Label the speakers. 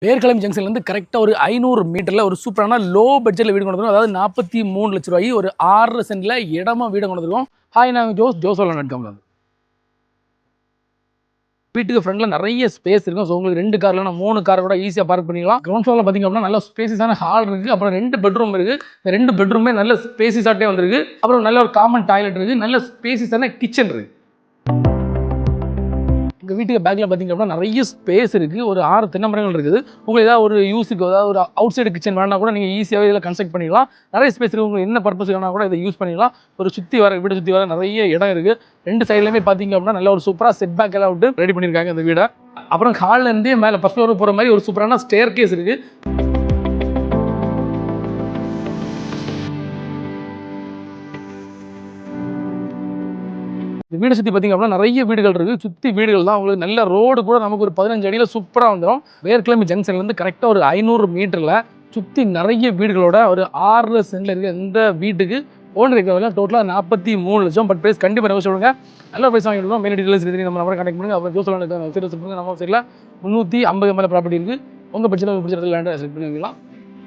Speaker 1: பேர்களம் ஜங்ஷன்லேருந்து கரெக்டாக ஒரு 500 மீட்டரில் ஒரு சூப்பரான லோ பட்ஜெட்டில் வீடு கொண்டு வந்துருக்கோம். அதாவது 43 லட்ச ரூபாய் ஒரு 6 சென்டில் இடமா வீடு கொண்டு வந்துருக்கோம். ஹாய், நாங்கள் ஜோசோல நடக்காமல் வீட்டுக்கு ஃப்ரண்ட்ல நிறைய ஸ்பேஸ் இருக்கும். ஸோ உங்களுக்கு 2 கார் இல்லைனா 3 கார் கூட ஈஸியாக பார்க் பண்ணிக்கலாம். கிரவுண்ட் ஃப்ளோரில் பார்த்தீங்க அப்படின்னா நல்ல ஸ்பேசியஸான ஹால் இருக்குது. அப்புறம் 2 பெட்ரூம் இருக்குது. இந்த 2 பெட்ரூமே நல்ல ஸ்பேசியஸாகவே வந்திருக்கு. அப்புறம் நல்ல ஒரு காமன் டாய்லெட் இருக்குது. நல்ல ஸ்பேசியஸான கிச்சன் இருக்குது. எங்கள் வீட்டுக்கு பேக்கில் பார்த்திங்க அப்படின்னா நிறைய ஸ்பேஸ் இருக்குது. ஒரு 6 தென்னை மரங்கள் இருக்குது. உங்களுக்கு ஏதாவது ஒரு யூஸுக்கு ஏதாவது ஒரு அவுட் சைடு கிச்சன் வேணா கூட நீங்கள் ஈஸியாகவே இதில் கன்ஸ்ட்ரக்ட் பண்ணிக்கலாம். நிறைய ஸ்பேஸ் இருக்குது. உங்களுக்கு என்ன பர்பஸ் வேணா கூட இதை யூஸ் பண்ணிக்கலாம். ஒரு வீடு சுற்றி வர நிறைய இடம் இருக்குது. 2 சைட்லையுமே பார்த்தீங்க அப்படின்னா நல்ல ஒரு சூப்பராக செட் பேக் எல்லாம் விட்டு ரெடி பண்ணியிருக்காங்க இந்த வீடை. அப்புறம் ஹால்லேருந்தே மேலே ஃபர்ஸ்ட் ஃப்ளோர் போகிற மாதிரி ஒரு சூப்பரான ஸ்டேர் கேஸ் இருக்குது. இந்த வீடை சுற்றி பார்த்திங்க அப்படின்னா நிறைய வீடுகள் இருக்குது. சுற்றி வீடுகள் தான். உங்களுக்கு நல்ல ரோடு கூட நமக்கு ஒரு 15 அடியில் சூப்பராக வந்துடும். வேர்க்கிழமை ஜங்ஷன்லேருந்து கரெக்டாக ஒரு 500 மீட்டரில் சுற்றி நிறைய வீடுகளோட ஒரு 6 சென்டில் இருக்க இந்த வீட்டுக்கு ஓன் இருக்கிறவங்க டோட்டலாக 43 லட்சம். பட் ப்ரைஸ் கண்டிப்பாக நெகோஷியேட் பண்ணுங்க. நல்ல ப்ரைஸ் வாங்கிடுவோம். மெயின் டீட்டெயில்ஸ் தெரியும். நம்ம நம்பரை கான்டாக்ட் பண்ணுங்கள். அப்புறம் ஜோசோல நம்ம சைடில் 350 மேலே ப்ராப்பர்ட்டி இருக்குது. உங்கள் பட்ஜெட்டில் பிடிச்ச இடத்துல லேண்டை செலக்ட் பண்ணிக்கலாம்.